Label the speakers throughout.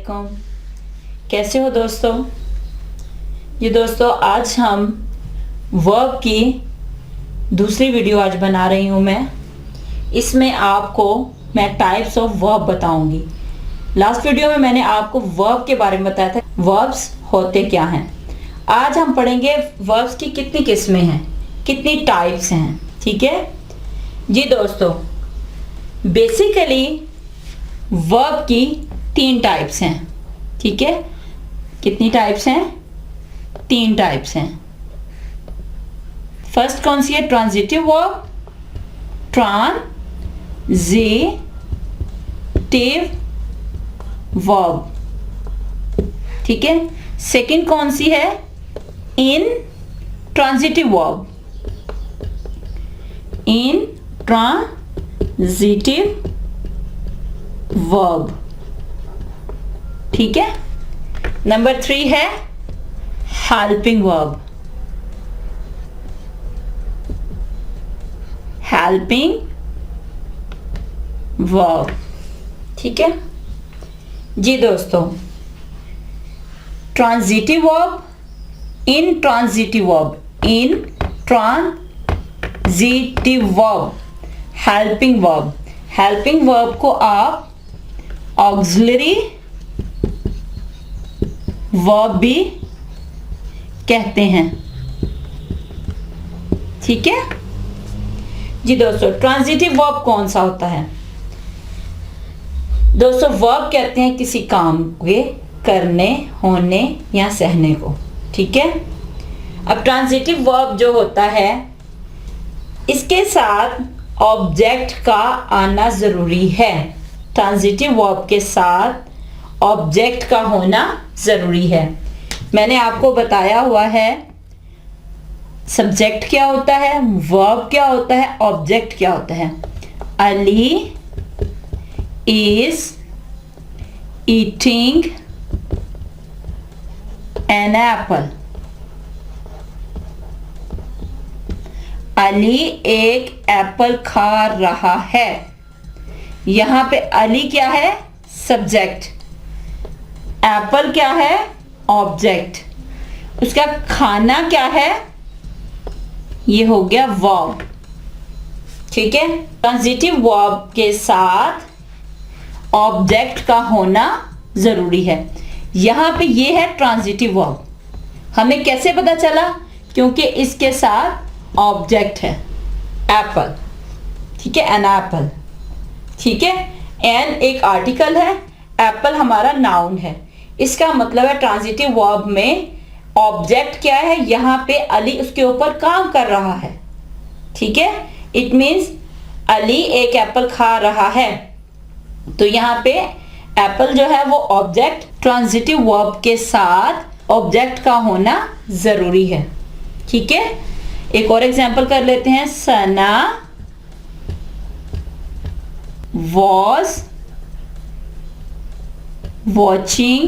Speaker 1: वालेकुम। कैसे हो दोस्तों? ये दोस्तों आज हम वर्ब की दूसरी वीडियो आज बना रही हूँ मैं। इसमें आपको मैं टाइप्स ऑफ वर्ब बताऊंगी। लास्ट वीडियो में मैंने आपको वर्ब के बारे में बताया था, वर्ब्स होते क्या हैं। आज हम पढ़ेंगे वर्ब्स की कितनी किस्में हैं, कितनी टाइप्स हैं। ठीक है जी दोस्तों, बेसिकली वर्ब की 3 टाइप्स हैं। ठीक है, कितनी टाइप्स हैं? 3 टाइप्स हैं। फर्स्ट कौन सी है? Transitive verb, transitive verb. ठीक है, सेकंड कौन सी है? इन transitive verb, intransitive verb. ठीक है, नंबर 3 है हेल्पिंग वर्ब, हेल्पिंग वर्ब। ठीक है जी दोस्तों, transitive verb, intransitive verb, intransitive verb, helping verb. Helping verb को आप ऑक्सिलरी वर्ब भी कहते हैं। ठीक है जी दोस्तों, ट्रांजिटिव वर्ब कौन सा होता है? दोस्तों वर्ब कहते हैं किसी काम के करने, होने या सहने को। ठीक है, अब ट्रांजिटिव वर्ब जो होता है इसके साथ ऑब्जेक्ट का आना जरूरी है। ट्रांजिटिव वर्ब के साथ ऑब्जेक्ट का होना जरूरी है। मैंने आपको बताया हुआ है सब्जेक्ट क्या होता है, वर्ब क्या होता है, ऑब्जेक्ट क्या होता है। Ali is eating an apple. Ali एक एप्पल खा रहा है। यहां पे अली क्या है? सब्जेक्ट। एप्पल क्या है? ऑब्जेक्ट। उसका खाना क्या है? ये हो गया वर्ब। ठीक है, ट्रांजिटिव वर्ब के साथ ऑब्जेक्ट का होना जरूरी है। यहां पे ये है ट्रांजिटिव वर्ब। हमें कैसे पता चला? क्योंकि इसके साथ ऑब्जेक्ट है एप्पल। ठीक है, एन एप्पल। ठीक है, एन एक आर्टिकल है, एप्पल हमारा नाउन है। इसका मतलब है ट्रांजिटिव वर्ब में ऑब्जेक्ट क्या है? यहां पे अली उसके ऊपर काम कर रहा है। ठीक है, इट मींस अली एक एप्पल खा रहा है, तो यहां पे एप्पल जो है वो ऑब्जेक्ट। ट्रांजिटिव वर्ब के साथ ऑब्जेक्ट का होना जरूरी है। ठीक है, एक और एग्जांपल कर लेते हैं। सना was watching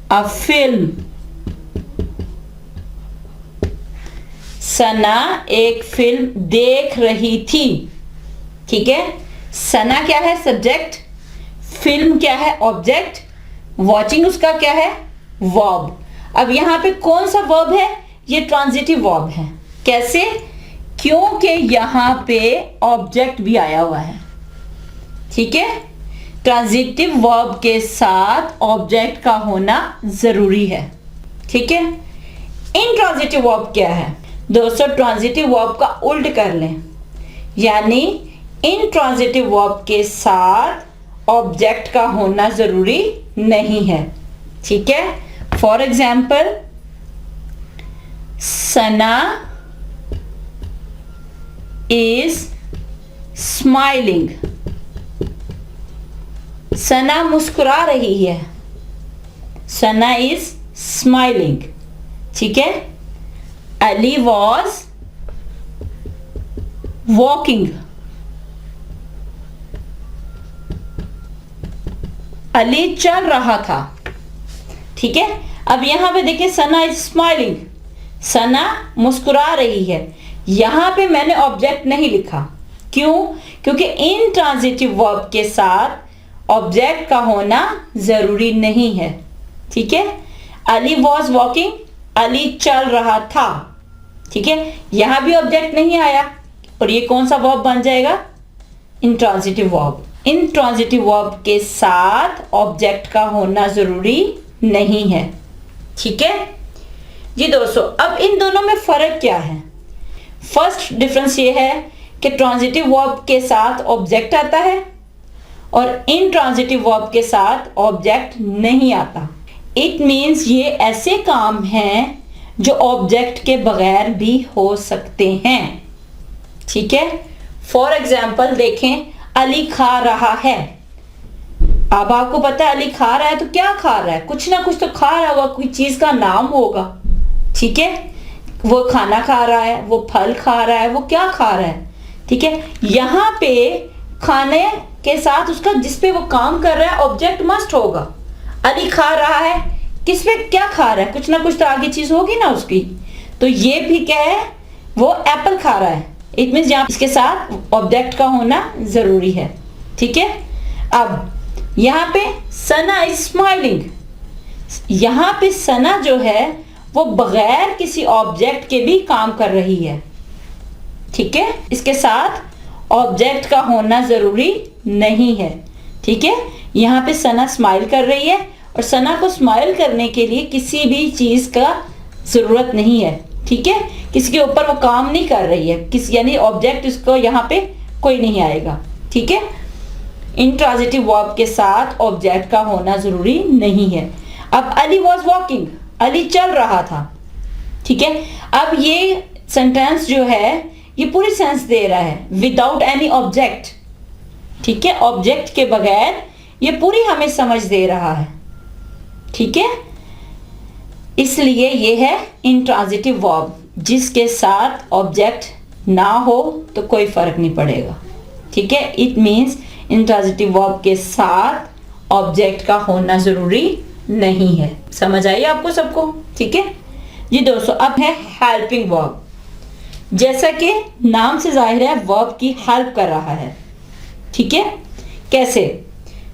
Speaker 1: a film। सना एक फिल्म देख रही थी। ठीक है, सना क्या है? सब्जेक्ट। फिल्म क्या है? ऑब्जेक्ट। वॉचिंग उसका क्या है? वर्ब। अब यहां पे कौन सा वर्ब है? ये ट्रांजिटिव वर्ब है। कैसे? क्योंकि यहां पे ऑब्जेक्ट भी आया हुआ है। ठीक है, ट्रांजिटिव वर्ब के साथ ऑब्जेक्ट का होना जरूरी है। ठीक है, इनट्रांजिटिव वर्ब क्या है? दोस्तों ट्रांजिटिव वर्ब का उल्ट कर लें, यानी इनट्रांजिटिव वर्ब के साथ ऑब्जेक्ट का होना जरूरी नहीं है। ठीक है, for example Sana is smiling। सना मुस्कुरा रही है। सना is smiling। ठीक है, अली was walking। अली चल रहा था। ठीक है, अब यहां पे देखिए सना इज स्माइलिंग, सना मुस्कुरा रही है। यहां पे मैंने ऑब्जेक्ट नहीं लिखा, क्यों? क्योंकि इन ट्रांजिटिव वर्ब के साथ ऑब्जेक्ट का होना जरूरी नहीं है। ठीक है, अली वॉज वॉकिंग, अली चल रहा था। ठीक है, यहां भी ऑब्जेक्ट नहीं आया और ये कौन सा वर्ब बन जाएगा? Intransitive verb. इंट्रांजिटिव वर्ब के साथ ऑब्जेक्ट का होना जरूरी नहीं है। ठीक है जी दोस्तों, अब इन दोनों में फर्क क्या है? फर्स्ट डिफरेंस ये है कि ट्रांजिटिव वर्ब के साथ ऑब्जेक्ट आता है और इनट्रांजिटिव वर्ब के साथ ऑब्जेक्ट नहीं आता। इट मीन्स ये ऐसे काम हैं जो ऑब्जेक्ट के बगैर भी हो सकते हैं। ठीक है, फॉर एग्जाम्पल देखें, अली खा रहा है। अब आपको पता है अली खा रहा है तो क्या खा रहा है? कुछ ना कुछ तो खा रहा होगा, कोई चीज का नाम होगा। ठीक है, वो खाना खा रहा है, वो फल खा रहा है, वो क्या खा रहा है? ठीक है, यहाँ पे खाने के साथ उसका जिस पे वो काम कर रहा है ऑब्जेक्ट मस्ट होगा। अली खा रहा है, किस पे क्या खा रहा है? कुछ ना कुछ तो आगे चीज होगी ना उसकी। तो ये भी क्या है? वो एप्पल खा रहा है। इट मीन्स यहाँ इसके साथ ऑब्जेक्ट का होना जरूरी है। ठीक है, अब यहाँ पे सना इज स्माइलिंग। यहाँ पे सना जो है वो बगैर किसी ऑब्जेक्ट के भी काम कर रही है। ठीक है, इसके साथ ऑब्जेक्ट का होना जरूरी नहीं है। ठीक है, यहाँ पे सना स्माइल कर रही है और सना को स्माइल करने के लिए किसी भी चीज का जरूरत नहीं है। ठीक है, किसी के ऊपर वो काम नहीं कर रही है, किस यानी ऑब्जेक्ट इसको यहाँ पे कोई नहीं आएगा। ठीक है, इंट्रांजिटिव वर्ब के साथ ऑब्जेक्ट का होना जरूरी नहीं है। अब अली वॉज वॉकिंग, अली चल रहा था। ठीक है, अब ये सेंटेंस जो है ये पूरी सेंस दे रहा है विदाउट एनी ऑब्जेक्ट। ठीक है, ऑब्जेक्ट के बगैर ये पूरी हमें समझ दे रहा है। ठीक है, इसलिए ये है इंट्रांजिटिव वर्ब, जिसके साथ ऑब्जेक्ट ना हो तो कोई फर्क नहीं पड़ेगा। ठीक है, इट मीन्स इंट्रांजिटिव वर्ब के साथ ऑब्जेक्ट का होना जरूरी नहीं है। समझ आई आपको सबको? ठीक है जी दोस्तों, अब है हेल्पिंग वर्ब। जैसा कि नाम से जाहिर है वर्ब की हेल्प कर रहा है। ठीक है, कैसे?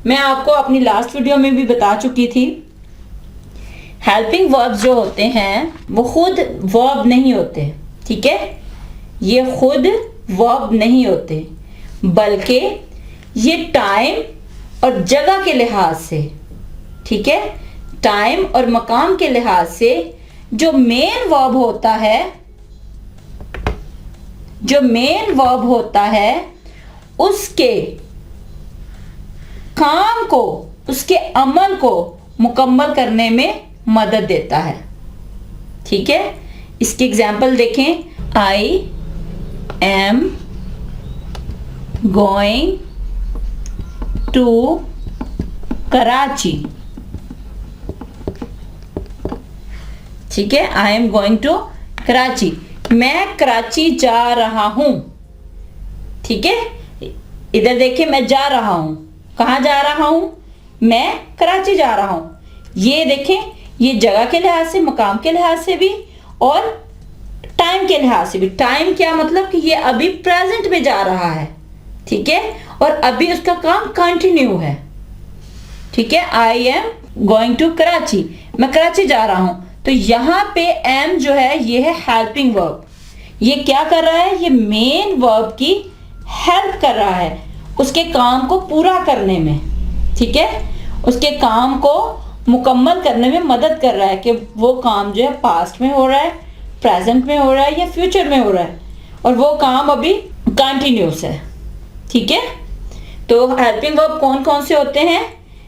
Speaker 1: मैं आपको अपनी लास्ट वीडियो में भी बता चुकी थी। हेल्पिंग वर्ब्स जो होते हैं वो खुद वर्ब नहीं होते। ठीक है, ये खुद वर्ब नहीं होते, बल्कि ये टाइम और जगह के लिहाज से, ठीक है, टाइम और मकाम के लिहाज से जो मेन वर्ब होता है, जो मेन वर्ब होता है उसके काम को, उसके अमल को मुकम्मल करने में मदद देता है। ठीक है, इसकी एग्जाम्पल देखें, I am going to Karachi. ठीक है, I am going to Karachi, मैं कराची जा रहा हूं। ठीक है, इधर देखिए, मैं जा रहा हूं, कहां जा रहा हूं? मैं कराची जा रहा हूं। ये देखें, ये जगह के लिहाज से, मकाम के लिहाज से भी और टाइम के लिहाज से भी। टाइम क्या मतलब कि ये अभी प्रेजेंट में जा रहा है। ठीक है, और अभी उसका काम कंटिन्यू है। ठीक है, I am going to Karachi, मैं कराची जा रहा हूं। तो यहां पे एम जो है ये है हेल्पिंग वर्ब। ये क्या कर रहा है? ये मेन वर्ब की हेल्प कर रहा है उसके काम को पूरा करने में। ठीक है, उसके काम को मुकम्मल करने में मदद कर रहा है कि वो काम जो है पास्ट में हो रहा है, प्रेजेंट में हो रहा है या फ्यूचर में हो रहा है, और वो काम अभी कंटिन्यूस है। ठीक है, तो हेल्पिंग वर्ब कौन कौन से होते हैं?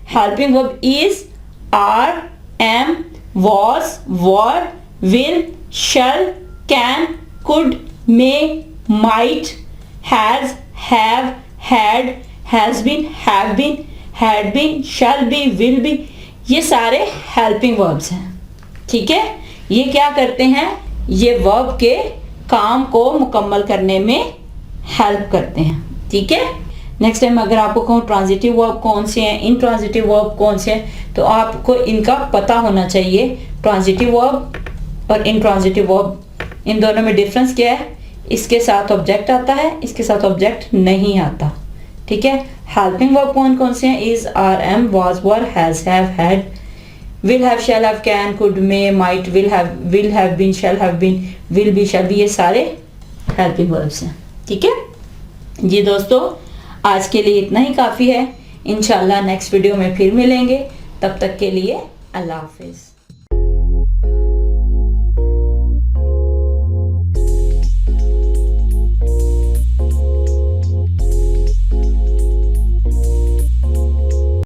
Speaker 1: Helping verb is, are, am, was, were, will, shall, can, could, may, might, has, have, had, has been, have been, had been, shall be, will be, ये सारे हेल्पिंग वर्ब्स हैं। ठीक है, ये क्या करते हैं? ये वर्ब के काम को मुकम्मल करने में हेल्प करते हैं। ठीक है, नेक्स्ट टाइम अगर आपको कहूँ ट्रांजिटिव वर्ब कौन से हैं, इनट्रांजिटिव वर्ब कौन से हैं, तो आपको इनका पता होना चाहिए। ट्रांजिटिव वर्ब और इनट्रांजिटिव वर्ब, इन दोनों में डिफरेंस क्या है? इसके साथ ऑब्जेक्ट आता है, इसके साथ ऑब्जेक्ट नहीं आता। ठीक है। हेल्पिंग वर्ब कौन कौन से हैं? Is, are, am, was, were, has, have, had, will have, shall have, can, could, may, might, will have been, shall have been, will be, shall be, ये सारे हेल्पिंग वर्ब्स हैं। ठीक है जी दोस्तों, आज के लिए इतना ही काफ़ी है। इंशाल्लाह नेक्स्ट वीडियो में फिर मिलेंगे, तब तक के लिए अल्लाह हाफिज़।